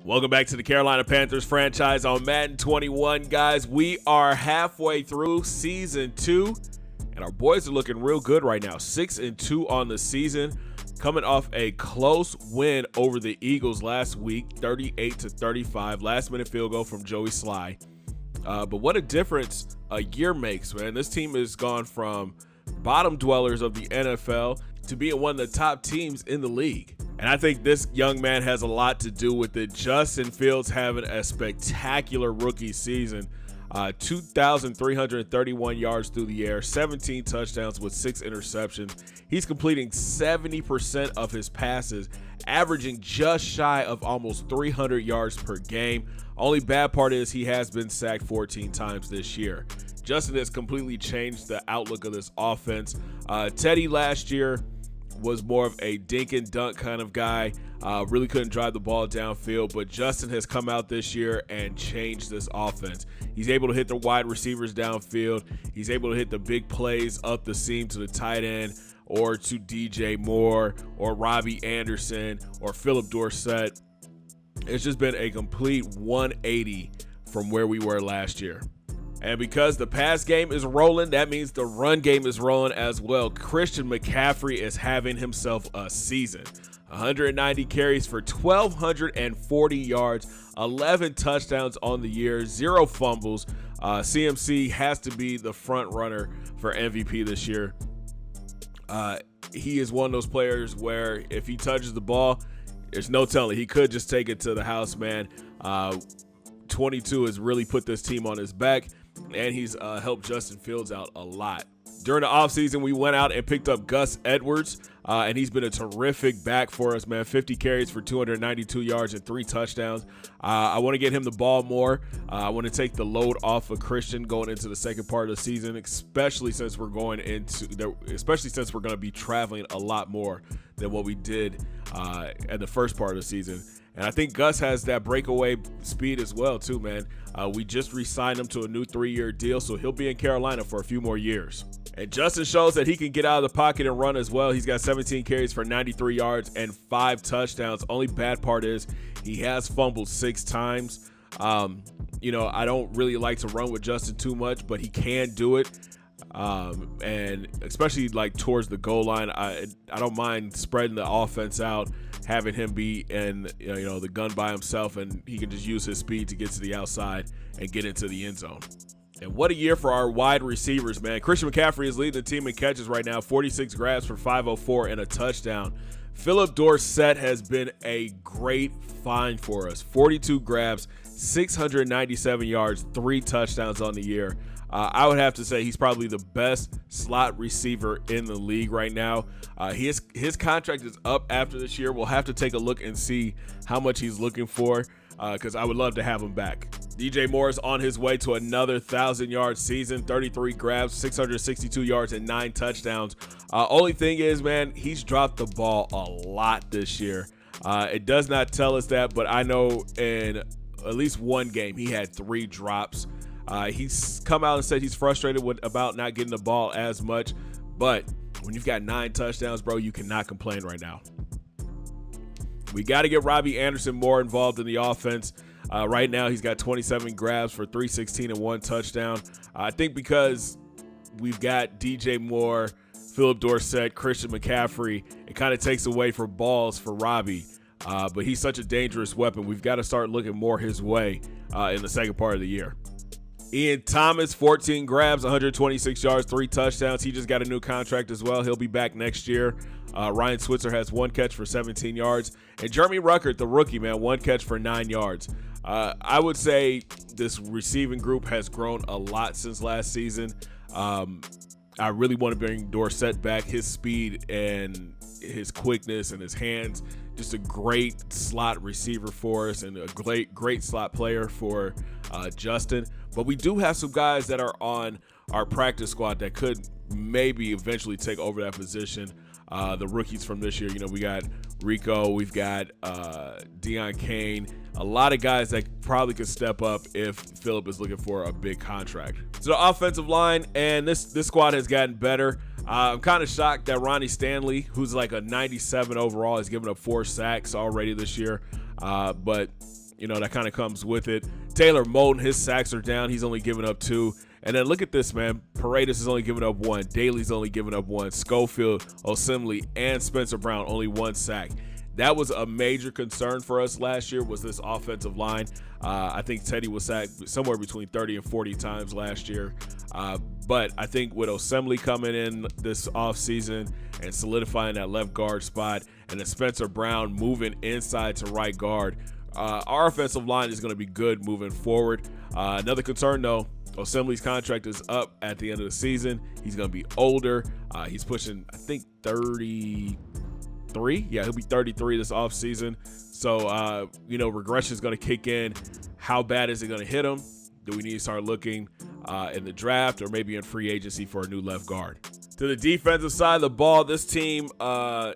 Welcome back to the Carolina Panthers franchise on Madden 21, guys. We are halfway through season 2, and our boys are looking real good right now. 6-2 on the season, coming off a close win over the Eagles last week, 38-35, last-minute field goal from Joey Sly. But what a difference a year makes, man. This team has gone from bottom dwellers of the NFL to being one of the top teams in the league. And I think this young man has a lot to do with it. Justin Fields having a spectacular rookie season. 2,331 yards through the air, 17 touchdowns with 6 interceptions. He's completing 70% of his passes, averaging just shy of almost 300 yards per game. Only bad part is he has been sacked 14 times this year. Justin has completely changed the outlook of this offense. Teddy last year was more of a dink and dunk kind of guy, really couldn't drive the ball downfield, but Justin has come out this year and changed this offense. He's able to hit the wide receivers downfield. He's able to hit the big plays up the seam to the tight end or to DJ Moore or Robbie Anderson or Philip Dorsett. It's just been a complete 180 from where we were last year. And because the pass game is rolling, that means the run game is rolling as well. Christian McCaffrey is having himself a season. 190 carries for 1,240 yards, 11 touchdowns on the year, 0 fumbles. CMC has to be the front runner for MVP this year. He is one of those players where if he touches the ball, there's no telling. He could just take it to the house, man. 22 has really put this team on his back, and he's helped Justin Fields out a lot. During the offseason, we went out and picked up Gus Edwards, and he's been a terrific back for us, man. 50 carries for 292 yards and 3 touchdowns. I want to get him the ball more. I want to take the load off of Christian going into the second part of the season, especially since we're going to be traveling a lot more than what we did at the first part of the season. And I think Gus has that breakaway speed as well, too, man. We just re-signed him to a new 3-year deal, so he'll be in Carolina for a few more years. And Justin shows that he can get out of the pocket and run as well. He's got 17 carries for 93 yards and 5 touchdowns. Only bad part is he has fumbled 6 times. I don't really like to run with Justin too much, but he can do it. And especially like towards the goal line, I don't mind spreading the offense out, having him be in the gun by himself, and he can just use his speed to get to the outside and get into the end zone. And what a year for our wide receivers, man. Christian McCaffrey is leading the team in catches right now, 46 grabs for 504 and a touchdown. Philip Dorsett has been a great find for us. 42 grabs, 697 yards, 3 touchdowns on the year. I would have to say he's probably the best slot receiver in the league right now. His contract is up after this year. We'll have to take a look and see how much he's looking for, because I would love to have him back. DJ Moore is on his way to another 1,000-yard season, 33 grabs, 662 yards, and 9 touchdowns. Only thing is, man, he's dropped the ball a lot this year. It does not tell us that, but I know in at least one game he had 3 drops. He's come out and said he's frustrated about not getting the ball as much, but when you've got 9 touchdowns, bro, you cannot complain right now. We got to get Robbie Anderson more involved in the offense. Right now, he's got 27 grabs for 316 and 1 touchdown. I think because we've got DJ Moore, Philip Dorsett, Christian McCaffrey, it kind of takes away from balls for Robbie. But he's such a dangerous weapon. We've got to start looking more his way in the second part of the year. Ian Thomas, 14 grabs, 126 yards, 3 touchdowns. He just got a new contract as well. He'll be back next year. Ryan Switzer has 1 catch for 17 yards. And Jeremy Ruckert, the rookie, man, 1 catch for 9 yards. I would say this receiving group has grown a lot since last season. I really want to bring Dorsett back. His speed and his quickness and his hands, just a great slot receiver for us and a great slot player for Justin. But we do have some guys that are on our practice squad that could maybe eventually take over that position. The rookies from this year, we got Rico, we've got Deion Kane, a lot of guys that probably could step up if Philip is looking for a big contract. So the offensive line, and this squad has gotten better. I'm kind of shocked that Ronnie Stanley, who's like a 97 overall, has given up 4 sacks already this year. But that kind of comes with it. Taylor Moton, his sacks are down. He's only given up 2. And then look at this, man. Paredes is only giving up 1. Daly's only giving up 1. Schofield, Osemele, and Spencer Brown only 1 sack. That was a major concern for us last year, was this offensive line. I think Teddy was sacked somewhere between 30 and 40 times last year. But I think with Osemele coming in this offseason and solidifying that left guard spot, and then Spencer Brown moving inside to right guard, our offensive line is going to be good moving forward. Another concern, though, Osemele's contract is up at the end of the season. He's going to be older. He's pushing, I think, 33. Yeah, he'll be 33 this offseason. So, regression is going to kick in. How bad is it going to hit him? Do we need to start looking in the draft or maybe in free agency for a new left guard? To the defensive side of the ball, this team, I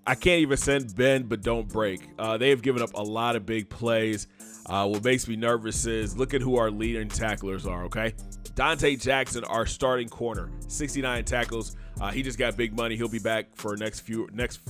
can't even send bend but don't break. They have given up a lot of big plays. What makes me nervous is look at who our leading tacklers are, okay? Dante Jackson, our starting corner, 69 tackles. He just got big money. He'll be back for next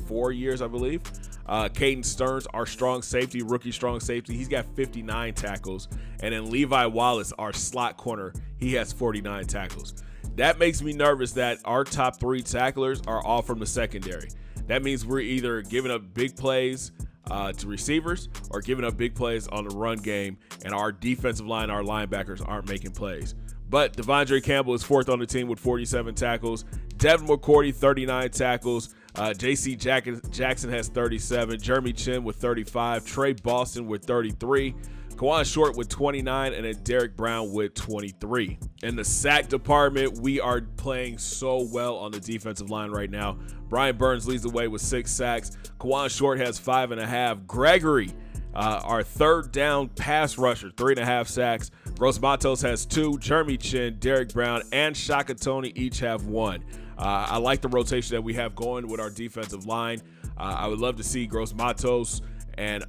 4 years, I believe. Caden Stearns, our strong safety, rookie strong safety, he's got 59 tackles. And then Levi Wallace, our slot corner, he has 49 tackles. That makes me nervous that our top 3 tacklers are all from the secondary. That means we're either giving up big plays to receivers or giving up big plays on the run game, and our defensive line, our linebackers aren't making plays. But Devondre Campbell is 4th on the team with 47 tackles. Devin McCourty, 39 tackles. J.C. Jackson has 37. Jeremy Chin with 35. Trey Boston with 33. Kawan Short with 29. And then Derek Brown with 23. In the sack department, we are playing so well on the defensive line right now. Brian Burns leads the way with 6 sacks. Kawan Short has 5.5. Gregory, our third down pass rusher, 3.5 sacks. Gross Matos has 2. Jeremy Chin, Derek Brown, and Shaka Toney each have 1. I like the rotation that we have going with our defensive line. I would love to see Gross Matos and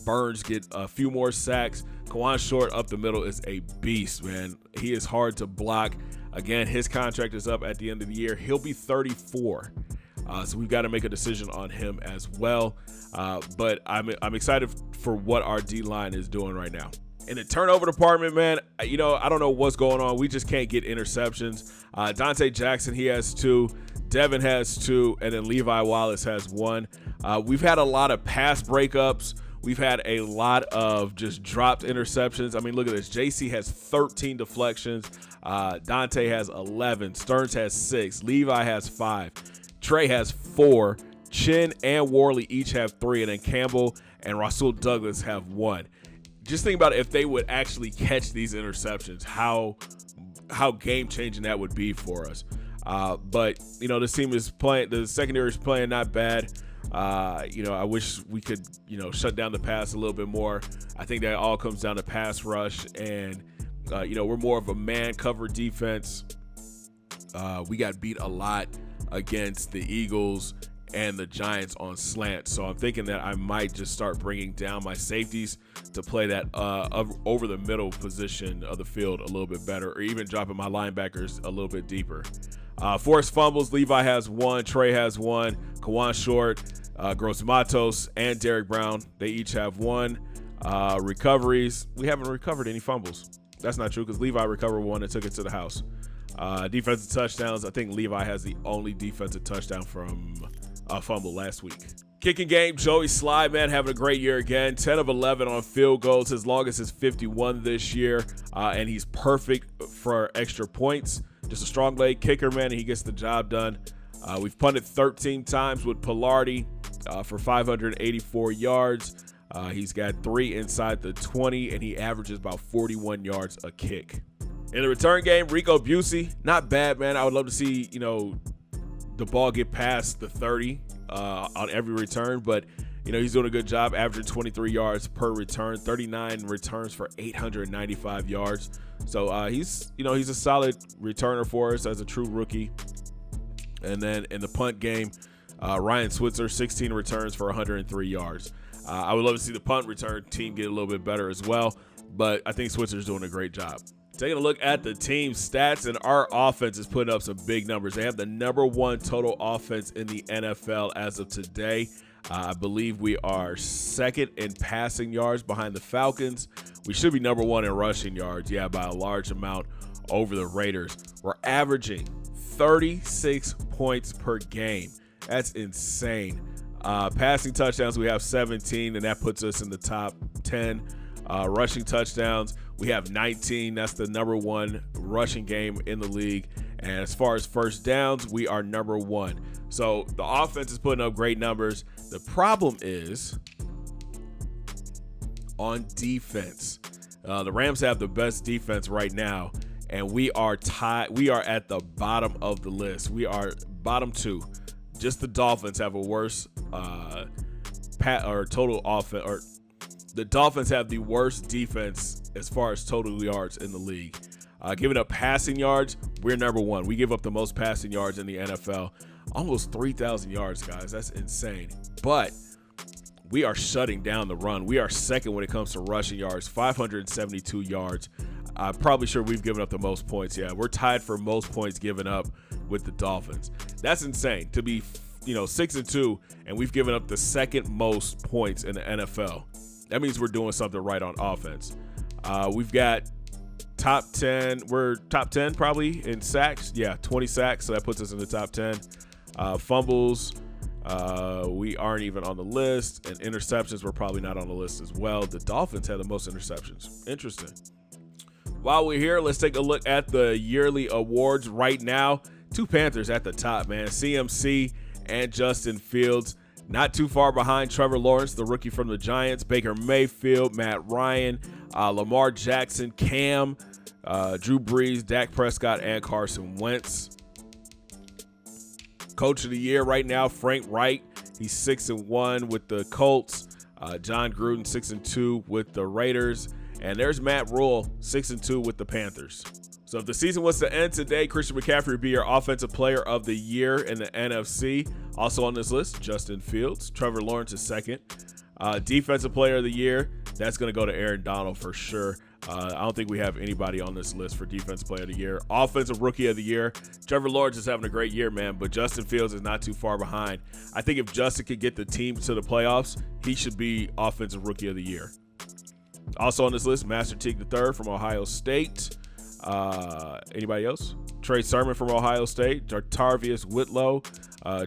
Burns get a few more sacks. Kawan Short up the middle is a beast, man. He is hard to block. Again, his contract is up at the end of the year. He'll be 34. So we've got to make a decision on him as well. But I'm excited for what our D-line is doing right now. In the turnover department, man, I don't know what's going on. We just can't get interceptions. Dante Jackson, he has 2. Devin has 2. And then Levi Wallace has 1. We've had a lot of pass breakups. We've had a lot of just dropped interceptions. I mean, look at this. JC has 13 deflections. Dante has 11. Stearns has 6. Levi has 5. Trey has 4. Chin and Worley each have 3. And then Campbell and Rasul Douglas have 1. Just think about if they would actually catch these interceptions, how game-changing that would be for us. But, this team is playing – the secondary is playing not bad. I wish we could, shut down the pass a little bit more. I think that all comes down to pass rush, and, we're more of a man-cover defense. We got beat a lot against the Eagles and the Giants on slant. So I'm thinking that I might just start bringing down my safeties to play that over the middle position of the field a little bit better, or even dropping my linebackers a little bit deeper. Forced fumbles, Levi has 1, Trey has 1, Kawan Short, Gross Matos, and Derek Brown, they each have 1. Recoveries, we haven't recovered any fumbles. That's not true because Levi recovered 1 and took it to the house. Defensive touchdowns, I think Levi has the only defensive touchdown from a fumble last week. Kicking game, Joey Slye, man, having a great year again. 10 of 11 on field goals. His longest is 51 this year, and he's perfect for extra points. Just a strong leg kicker, man, and he gets the job done. We've punted 13 times with Pilardi for 584 yards. He's got 3 inside the 20, and he averages about 41 yards a kick. In the return game, Rico Busey, not bad, man. I would love to see, the ball get past the 30 on every return, but he's doing a good job, averaging 23 yards per return, 39 returns for 895 yards. So he's a solid returner for us as a true rookie. And then in the punt game, Ryan Switzer, 16 returns for 103 yards. I would love to see the punt return team get a little bit better as well, but I think Switzer's doing a great job. Taking a look at the team stats, and our offense is putting up some big numbers. They have the #1 total offense in the NFL as of today. I believe we are second in passing yards behind the Falcons. We should be number one in rushing yards, by a large amount over the Raiders. We're averaging 36 points per game. That's insane. Passing touchdowns, we have 17, and that puts us in the top 10. Rushing touchdowns, we have 19. That's the number one rushing game in the league. And as far as first downs, we are number one. So the offense is putting up great numbers. The problem is on defense. The Rams have the best defense right now, and we are tied. We are at the bottom of the list. We are bottom two. Just the Dolphins have a worse total offense. Or the Dolphins have the worst defense as far as total yards in the league. Giving up passing yards, we're number one. We give up the most passing yards in the NFL. Almost 3,000 yards, guys. That's insane. But we are shutting down the run. We are second when it comes to rushing yards, 572 yards. I'm probably sure we've given up the most points. Yeah, we're tied for most points given up with the Dolphins. That's insane to be, 6-2, and we've given up the second most points in the NFL. That means we're doing something right on offense. We've got top 10. We're top 10 probably in sacks. 20 sacks, so that puts us in the top 10. Fumbles, we aren't even on the list, and interceptions, we're probably not on the list as well. The Dolphins have the most interceptions. Interesting. While we're here, let's take a look at the yearly awards right now. Two Panthers at the top, man. CMC and Justin Fields. Not too far behind Trevor Lawrence, the rookie from the Giants, Baker Mayfield, Matt Ryan, Lamar Jackson, Cam, Drew Brees, Dak Prescott, and Carson Wentz. Coach of the year right now, Frank Reich. He's 6-1 with the Colts. John Gruden, 6-2 with the Raiders. And there's Matt Rule, 6-2 with the Panthers. So if the season was to end today, Christian McCaffrey would be your offensive player of the year in the NFC. Also on this list, Justin Fields. Trevor Lawrence is second. Defensive player of the year, that's going to go to Aaron Donald for sure. I don't think we have anybody on this list for defensive player of the year. Offensive rookie of the year, Trevor Lawrence is having a great year, man, but Justin Fields is not too far behind. I think if Justin could get the team to the playoffs, he should be offensive rookie of the year. Also on this list, Master Teague III from Ohio State. Anybody else? Trey Sermon from Ohio State, Tarvius Whitlow,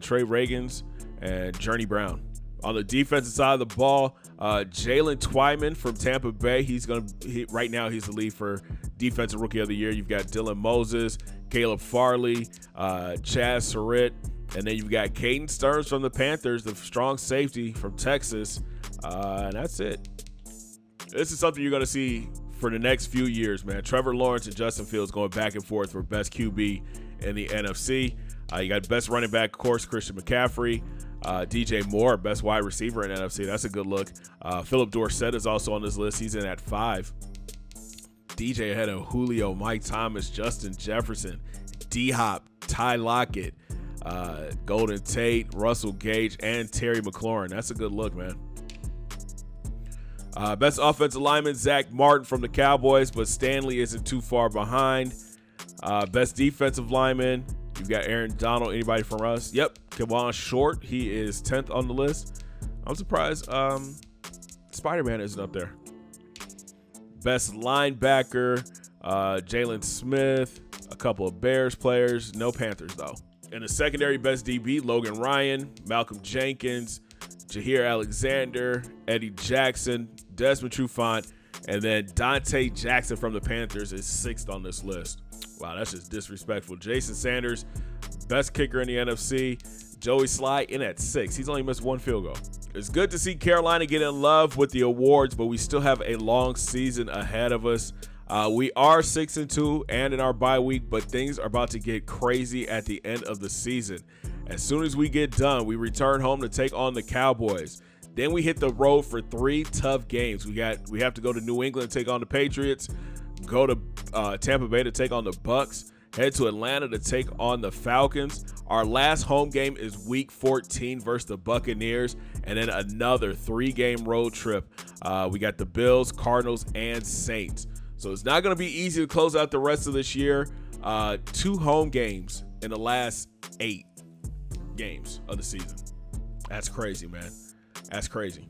Trey Reagans, and Journey Brown. On the defensive side of the ball, Jalen Twyman from Tampa Bay. Right now he's the lead for defensive rookie of the year. You've got Dylan Moses, Caleb Farley, Chaz Surratt, and then you've got Caden Stearns from the Panthers, the strong safety from Texas, and that's it. This is something you're going to see for the next few years, man. Trevor Lawrence and Justin Fields going back and forth for best QB in the NFC. You got best running back, of course, Christian McCaffrey. DJ Moore, best wide receiver in NFC. That's a good look. Philip Dorsett is also on this list. He's in at 5. DJ ahead of Julio, Mike Thomas, Justin Jefferson, D-Hop, Ty Lockett, Golden Tate, Russell Gage, and Terry McLaurin. That's a good look, man. Best offensive lineman, Zach Martin from the Cowboys, but Stanley isn't too far behind. Best defensive lineman, you've got Aaron Donald. Anybody from us? Yep, Kawan Short. He is 10th on the list. I'm surprised Spider-Man isn't up there. Best linebacker, Jalen Smith. A couple of Bears players. No Panthers, though. In the secondary, best DB, Logan Ryan, Malcolm Jenkins, Jaheir Alexander, Eddie Jackson, Desmond Trufant, and then Dante Jackson from the Panthers is 6th on this list. Wow, that's just disrespectful. Jason Sanders, best kicker in the NFC. Joey Sly in at 6. He's only missed one field goal. It's good to see Carolina get in love with the awards, but we still have a long season ahead of us. We are 6-2 and in our bye week, but things are about to get crazy at the end of the season. As soon as we get done, we return home to take on the Cowboys. Then we hit the road for 3 tough games. We have to go to New England to take on the Patriots, go to Tampa Bay to take on the Bucks, head to Atlanta to take on the Falcons. Our last home game is Week 14 versus the Buccaneers, and then another 3-game road trip. We got the Bills, Cardinals, and Saints. So it's not going to be easy to close out the rest of this year. 2 home games in the last 8 games of the season. That's crazy, man. That's crazy.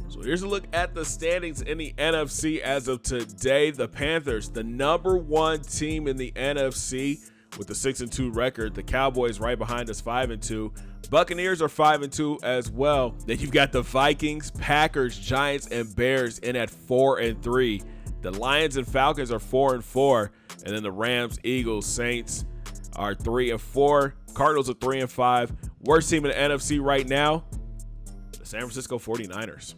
So here's a look at the standings in the NFC as of today. The Panthers, the number 1 team in the NFC with a 6-2 record. The Cowboys right behind us, 5-2. Buccaneers are 5-2 as well. Then you've got the Vikings, Packers, Giants, and Bears in at 4-3. The Lions and Falcons are 4-4. And then the Rams, Eagles, Saints are 3-4. Cardinals are 3-5. Worst team in the NFC right now, the San Francisco 49ers.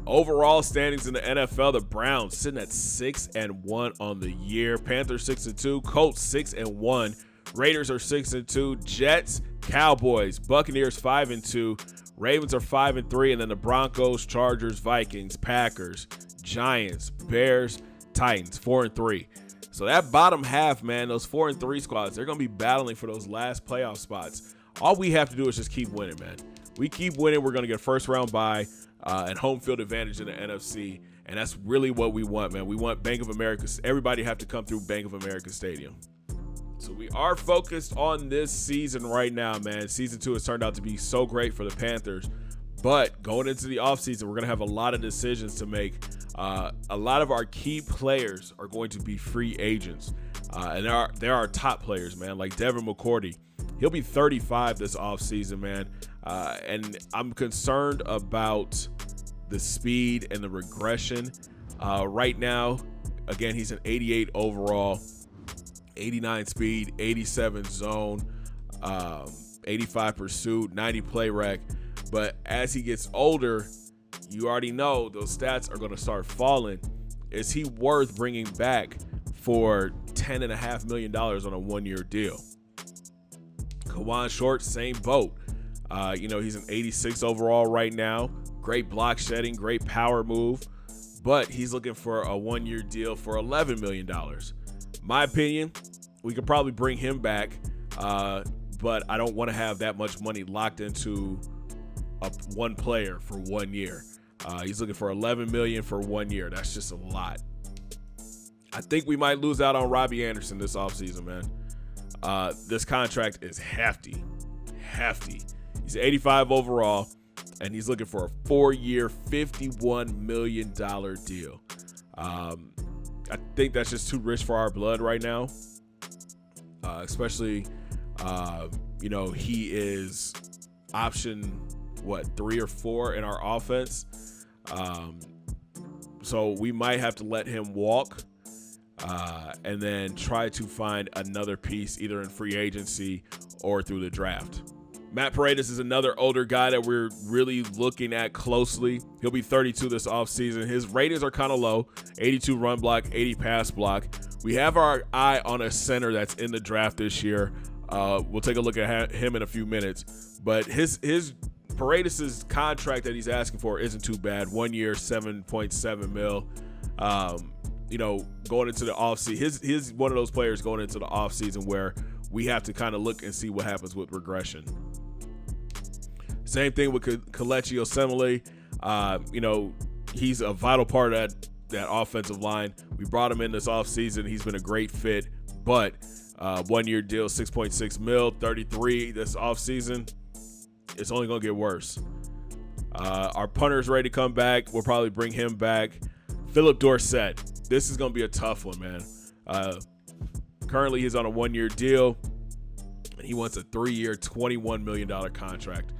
Overall standings in the NFL, the Browns sitting at 6-1 on the year. Panthers 6-2, Colts 6-1, Raiders are 6-2, Jets, Cowboys, Buccaneers 5-2, Ravens are 5-3, and then the Broncos, Chargers, Vikings, Packers, Giants, Bears, Titans 4-3. So that bottom half, man, those 4-3 squads, they're going to be battling for those last playoff spots. All we have to do is just keep winning, man. We keep winning, we're going to get a first round bye. And home field advantage in the NFC, and that's really what we want, man. We want Bank of America. Everybody have to come through Bank of America Stadium. So we are focused on this season right now, man. Season 2 has turned out to be so great for the Panthers, but going into the offseason, we're going to have a lot of decisions to make. A lot of our key players are going to be free agents, and there are top players, man, like Devin McCourty. He'll be 35 this offseason, man. And I'm concerned about the speed and the regression. Right now, again, he's an 88 overall, 89 speed, 87 zone, 85 pursuit, 90 play rec. But as he gets older, you already know those stats are going to start falling. Is he worth bringing back for $10.5 million on a 1-year deal? Kawan Short, same boat. He's an 86 overall right now. Great block shedding, great power move, but he's looking for a 1-year deal for $11 million. My opinion, we could probably bring him back, but I don't want to have that much money locked into one player for 1 year. He's looking for $11 million for 1 year. That's just a lot. I think we might lose out on Robbie Anderson this offseason, man. This contract is hefty. He's 85 overall, and he's looking for a 4-year, $51 million deal. I think that's just too rich for our blood right now, especially, he is option, 3 or 4 in our offense. So we might have to let him walk and then try to find another piece either in free agency or through the draft. Matt Paredes is another older guy that we're really looking at closely. He'll be 32 this offseason. His ratings are kind of low, 82 run block, 80 pass block. We have our eye on a center that's in the draft this year. We'll take a look at him in a few minutes. But his Paredes' contract that he's asking for isn't too bad. 1 year, $7.7 million. Going into the offseason, he's one of those players going into the offseason where we have to kind of look and see what happens with regression. Same thing with Kelechi Osemele. He's a vital part of that offensive line. We brought him in this offseason. He's been a great fit, but 1 year deal, $6.6 million, 33 this offseason. It's only going to get worse. Our punter's ready to come back. We'll probably bring him back. Philip Dorsett. This is going to be a tough one, man. Currently, he's on a 1-year deal, and he wants a 3-year, $21 million contract.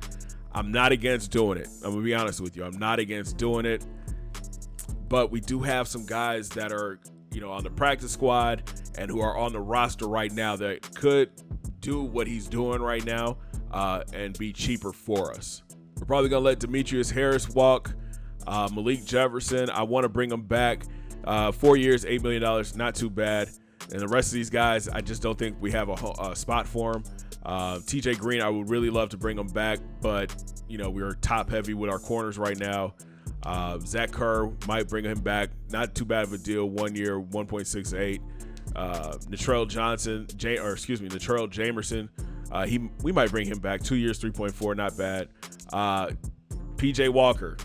I'm not against doing it. I'm going to be honest with you. I'm not against doing it. But we do have some guys that are, on the practice squad and who are on the roster right now that could do what he's doing right now and be cheaper for us. We're probably going to let Demetrius Harris walk. Malik Jefferson, I want to bring him back. 4 years, $8 million, not too bad. And the rest of these guys, I just don't think we have a spot for them. TJ Green, I would really love to bring him back, but, we're top heavy with our corners right now. Zach Kerr might bring him back. Not too bad of a deal. 1 year, 1.68. Natrell Jamerson. We might bring him back. 2 years, 3.4. Not bad. PJ Walker.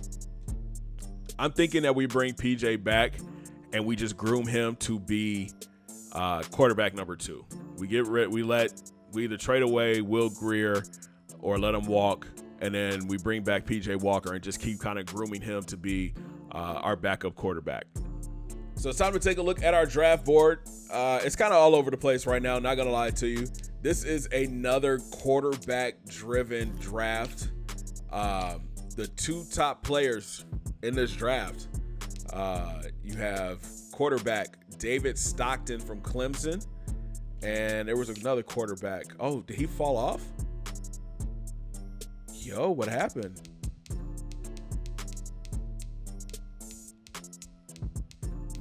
I'm thinking that we bring PJ back and we just groom him to be quarterback number 2. We either trade away Will Grier or let him walk, and then we bring back PJ Walker and just keep kind of grooming him to be our backup quarterback. So it's time to take a look at our draft board. It's kind of all over the place right now, not going to lie to you. This is another quarterback-driven draft. The two top players in this draft, you have quarterback David Stockton from Clemson, and there was another quarterback. Oh, did he fall off? Yo, what happened?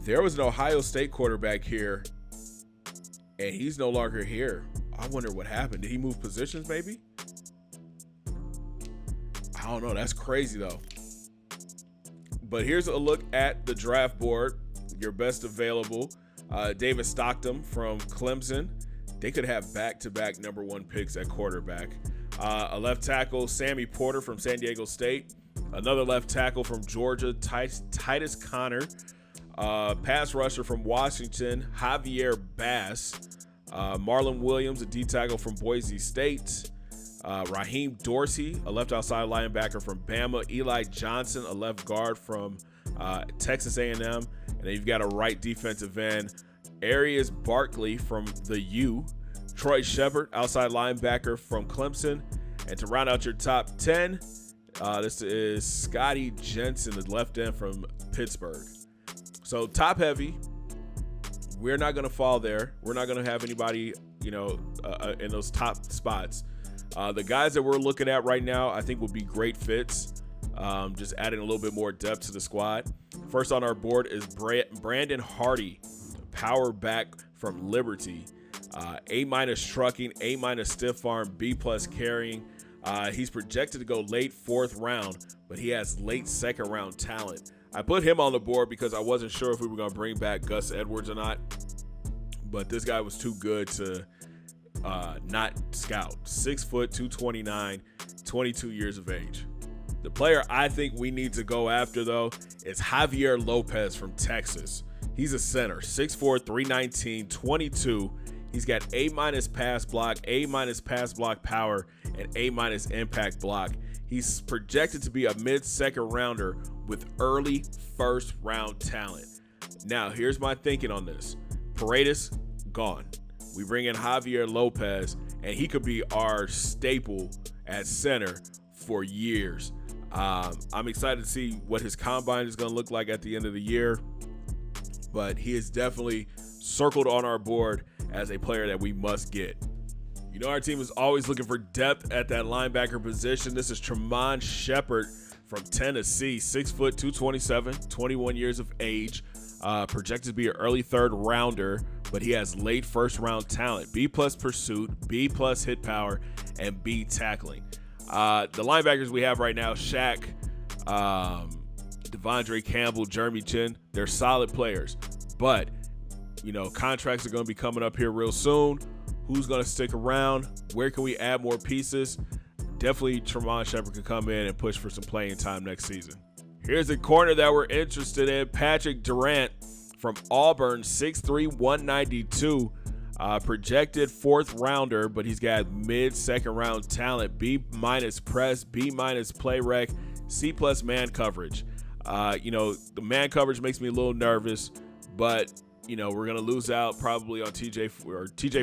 There was an Ohio State quarterback here, and he's no longer here. I wonder what happened. Did he move positions maybe? I don't know. That's crazy, though. But here's a look at the draft board. Your best available. David Stockton from Clemson. They could have back-to-back number 1 picks at quarterback. A left tackle, Sammy Porter from San Diego State. Another left tackle from Georgia, Titus Connor. Pass rusher from Washington, Javier Bass. Marlon Williams, a D tackle from Boise State. Raheem Dorsey, a left outside linebacker from Bama. Eli Johnson, a left guard from Texas A&M. And then you've got a right defensive end, Arias Barkley from the U. Troy Shepard, outside linebacker from Clemson. And to round out your top 10, this is Scotty Jensen, the left end from Pittsburgh. So top heavy. We're not going to fall there. We're not going to have anybody, in those top spots. The guys that we're looking at right now, I think would be great fits. Just adding a little bit more depth to the squad. First on our board is Brandon Hardy, power back from Liberty. A- trucking, A- stiff arm, B+ carrying. He's projected to go late 4th round, but he has late 2nd round talent. I put him on the board because I wasn't sure if we were going to bring back Gus Edwards or not, but this guy was too good to not scout. 6 foot, 229, 22 years of age. The player I think we need to go after, though, is Javier Lopez from Texas. He's a center, 6'4", 319, 22. He's got A- pass block, A- pass block power, and A- impact block. He's projected to be a mid-2nd rounder with early 1st round talent. Now, here's my thinking on this. Paredes, gone. We bring in Javier Lopez, and he could be our staple at center for years. I'm excited to see what his combine is going to look like at the end of the year, but he is definitely circled on our board as a player that we must get. Our team is always looking for depth at that linebacker position. This is Tremont Shepard from Tennessee, 6 foot, 227, 21 years of age, projected to be an early 3rd rounder, but he has late 1st round talent, B+ pursuit, B+ hit power, and B tackling. The linebackers we have right now, Shaq, Devondre Campbell, Jeremy Chin, they're solid players, but contracts are going to be coming up here real soon. Who's going to stick around? Where can we add more pieces? Definitely Tremont Shepard could come in and push for some playing time next season. Here's a corner that we're interested in. Patrick Durant from Auburn, 6'3", 192. Projected 4th rounder, but he's got mid-2nd round talent. B- press, B- play rec, C+ man coverage. The man coverage makes me a little nervous, but we're going to lose out probably on TJ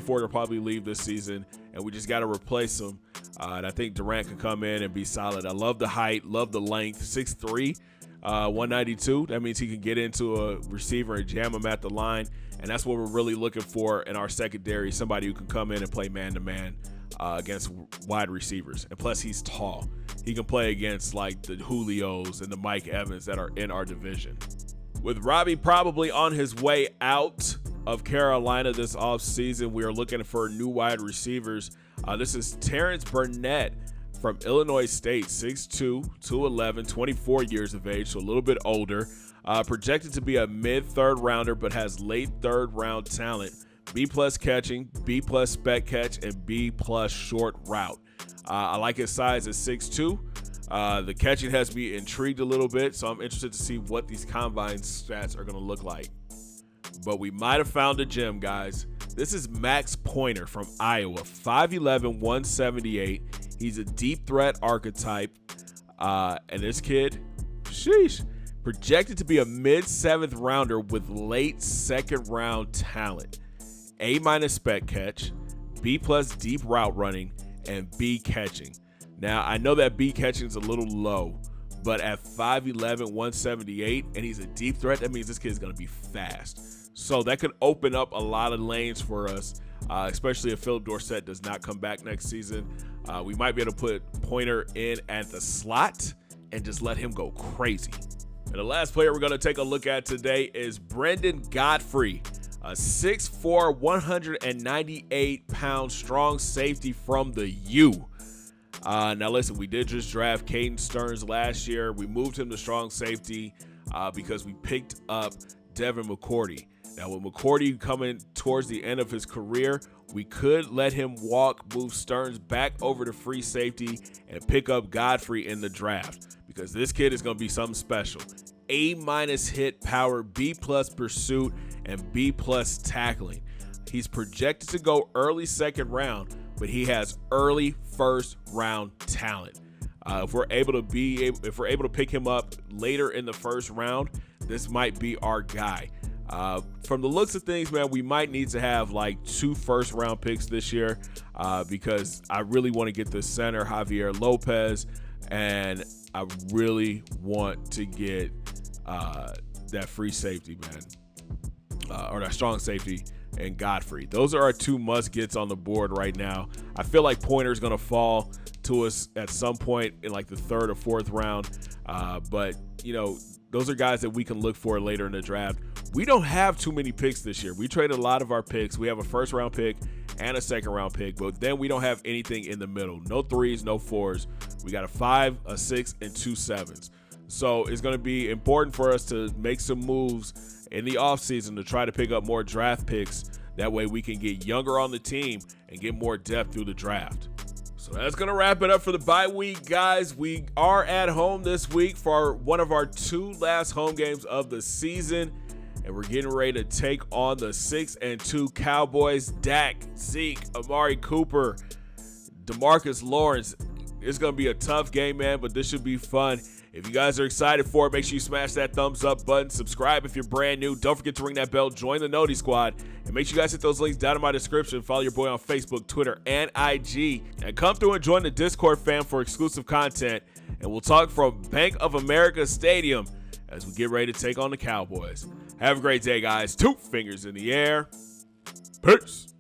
Ford will probably leave this season, and we just got to replace him. And I think Durant could come in and be solid. I love the height, love the length. 6'3", 192. That means he can get into a receiver and jam him at the line, and that's what we're really looking for in our secondary, somebody who can come in and play man-to-man against wide receivers. And plus, he's tall. He can play against like the Julios and the Mike Evans that are in our division. With Robbie probably on his way out of Carolina this offseason, we are looking for new wide receivers. This is Terrence Burnett from Illinois State, 6'2", 211, 24 years of age, so a little bit older. Projected to be a mid-3rd rounder, but has late 3rd round talent. B+ catching, B+ spec catch, and B+ short route. I like his size at 6'2". The catching has me intrigued a little bit, so I'm interested to see what these combine stats are going to look like. But we might have found a gem, guys. This is Max Pointer from Iowa, 5'11", 178. He's a deep threat archetype. And this kid, sheesh, projected to be a mid-7th rounder with late 2nd round talent. A- spec catch, B+ deep route running, and B catching. Now, I know that B catching is a little low, but at 5'11", 178, and he's a deep threat, that means this kid is going to be fast. So that could open up a lot of lanes for us, especially if Philip Dorsett does not come back next season. We might be able to put Pointer in at the slot and just let him go crazy. And the last player we're going to take a look at today is Brendan Godfrey, a 6'4", 198-pound strong safety from the U. Now listen, we did just draft Caden Stearns last year. We moved him to strong safety because we picked up Devin McCourty. Now with McCourty coming towards the end of his career, we could let him walk, move Stearns back over to free safety, and pick up Godfrey in the draft because this kid is going to be something special. A- hit power, B+ pursuit, and B+ tackling. He's projected to go early 2nd round, but he has early 1st round talent. If we're able to pick him up later in the 1st round, this might be our guy. From the looks of things, man, we might need to have like 2 1st round picks this year because I really want to get the center Javier Lopez, and I really want to get that free safety, man, or that strong safety, and Godfrey. Those are our 2 must-gets on the board right now. I feel like Pointer's going to fall to us at some point in like the 3rd or 4th round, but, you know, those are guys that we can look for later in the draft. We don't have too many picks this year. We traded a lot of our picks. We have a 1st round pick and a 2nd round pick, but then we don't have anything in the middle. No 3s, no 4s. We got a 5, a 6, and 2 7s. So it's going to be important for us to make some moves in the offseason to try to pick up more draft picks. That way we can get younger on the team and get more depth through the draft. So that's going to wrap it up for the bye week, guys. We are at home this week for one of our 2 last home games of the season, and we're getting ready to take on the 6-2 Cowboys. Dak, Zeke, Amari Cooper, DeMarcus Lawrence. It's going to be a tough game, man, but this should be fun. If you guys are excited for it, make sure you smash that thumbs up button. Subscribe if you're brand new. Don't forget to ring that bell. Join the Noti Squad. And make sure you guys hit those links down in my description. Follow your boy on Facebook, Twitter, and IG. And come through and join the Discord fam for exclusive content. And we'll talk from Bank of America Stadium as we get ready to take on the Cowboys. Have a great day, guys. 2 fingers in the air. Peace.